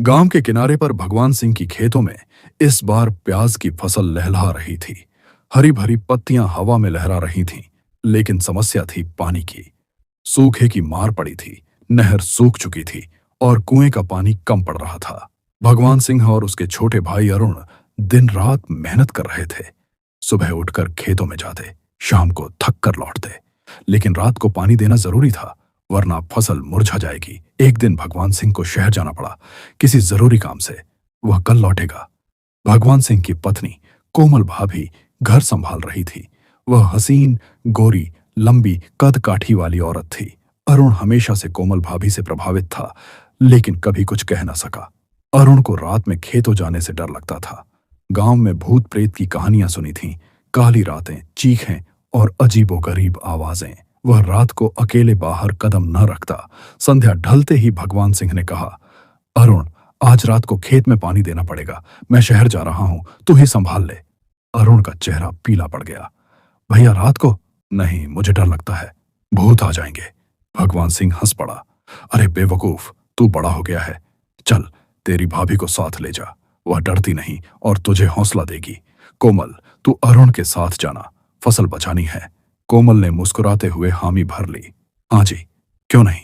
गांव के किनारे पर भगवान सिंह की खेतों में इस बार प्याज की फसल लहलहा रही थी। हरी भरी पत्तियां हवा में लहरा रही थीं, लेकिन समस्या थी पानी की। सूखे की मार पड़ी थी, नहर सूख चुकी थी और कुएं का पानी कम पड़ रहा था। भगवान सिंह और उसके छोटे भाई अरुण दिन रात मेहनत कर रहे थे। सुबह उठकर खेतों में जाते, शाम को थक कर लौटते, लेकिन रात को पानी देना जरूरी था, वरना फसल मुरझा जाएगी। एक दिन भगवान सिंह को शहर जाना पड़ा, किसी जरूरी काम से। वह कल लौटेगा। भगवान सिंह की पत्नी कोमल भाभी घर संभाल रही थी। वह हसीन, गोरी, लंबी कद काठी वाली औरत थी। अरुण हमेशा से कोमल भाभी से प्रभावित था, लेकिन कभी कुछ कह न सका। अरुण को रात में खेतों जाने से डर लगता था। गांव में भूत प्रेत की कहानियां सुनी थीं, काली रातें, चीखें और अजीबोगरीब आवाजें। वह रात को अकेले बाहर कदम न रखता। संध्या ढलते ही भगवान सिंह ने कहा, अरुण, आज रात को खेत में पानी देना पड़ेगा। मैं शहर जा रहा हूं, तू ही संभाल ले। अरुण का चेहरा पीला पड़ गया। भैया, रात को? नहीं, मुझे डर लगता है, भूत आ जाएंगे। भगवान सिंह हंस पड़ा। अरे बेवकूफ, तू बड़ा हो गया है। चल, तेरी भाभी को साथ ले जा, वह डरती नहीं और तुझे हौसला देगी। कोमल, तू अरुण के साथ जाना, फसल बचानी है। कोमल ने मुस्कुराते हुए हामी भर ली। हाँ जी, क्यों नहीं।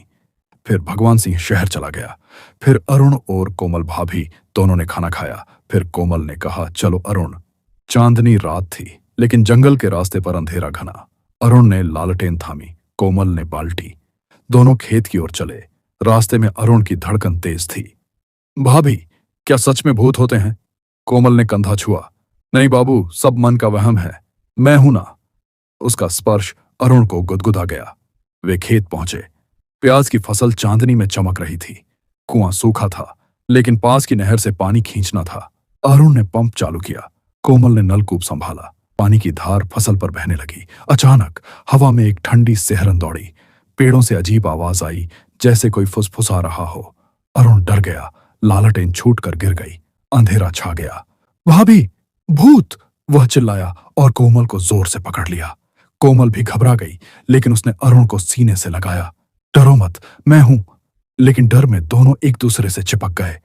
फिर भगवान सिंह शहर चला गया। फिर अरुण और कोमल भाभी दोनों ने खाना खाया। फिर कोमल ने कहा, चलो अरुण। चांदनी रात थी, लेकिन जंगल के रास्ते पर अंधेरा घना। अरुण ने लालटेन थामी, कोमल ने बाल्टी। दोनों खेत की ओर चले। रास्ते में अरुण की धड़कन तेज थी। भाभी, क्या सच में भूत होते हैं? कोमल ने कंधा छुआ। नहीं बाबू, सब मन का वहम है, मैं हूं ना। उसका स्पर्श अरुण को गुदगुदा गया। वे खेत पहुंचे। प्याज की फसल चांदनी में चमक रही थी। कुआं सूखा था, लेकिन पास की नहर से पानी खींचना था। अरुण ने पंप चालू किया। कोमल ने नलकूप संभाला। पानी की धार फसल पर बहने लगी। अचानक हवा में एक ठंडी सिहरन दौड़ी। पेड़ों से अजीब आवाज आई, जैसे कोई फुसफुसा रहा हो। अरुण डर गया। लालटेन छूट कर गिर गई। अंधेरा छा गया। भाभी, भूत! वह चिल्लाया और कोमल को जोर से पकड़ लिया। कोमल भी घबरा गई, लेकिन उसने अरुण को सीने से लगाया। डरो मत, मैं हूं। लेकिन डर में दोनों एक दूसरे से चिपक गए।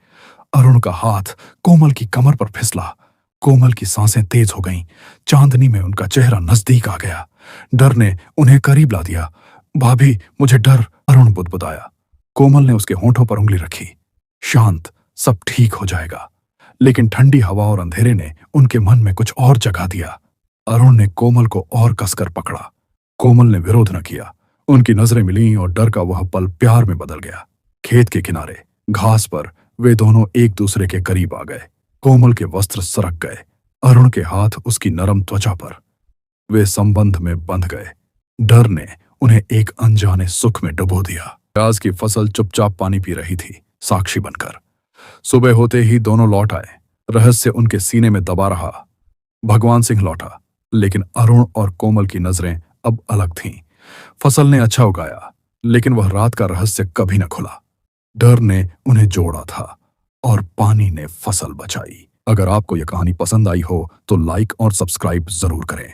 अरुण का हाथ कोमल की कमर पर फिसला। कोमल की सांसें तेज हो गईं। चांदनी में उनका चेहरा नजदीक आ गया। डर ने उन्हें करीब ला दिया। भाभी, मुझे डर, अरुण बुदबुदाया। कोमल ने उसके होंठों पर उंगली रखी। शांत, सब ठीक हो जाएगा। लेकिन ठंडी हवा और अंधेरे ने उनके मन में कुछ और जगा दिया। अरुण ने कोमल को और कसकर पकड़ा। कोमल ने विरोध न किया। उनकी नजरें मिलीं और डर का वह पल प्यार में बदल गया। खेत के किनारे घास पर वे दोनों एक दूसरे के करीब आ गए। कोमल के वस्त्र सरक गए, अरुण के हाथ उसकी नरम त्वचा पर। वे संबंध में बंध गए। डर ने उन्हें एक अनजाने सुख में डुबो दिया। प्याज की फसल चुपचाप पानी पी रही थी, साक्षी बनकर। सुबह होते ही दोनों लौट आए। रहस्य उनके सीने में दबा रहा। भगवान सिंह लौटा, लेकिन अरुण और कोमल की नजरें अब अलग थीं। फसल ने अच्छा उगाया, लेकिन वह रात का रहस्य कभी न खुला। डर ने उन्हें जोड़ा था और पानी ने फसल बचाई। अगर आपको यह कहानी पसंद आई हो तो लाइक और सब्सक्राइब जरूर करें।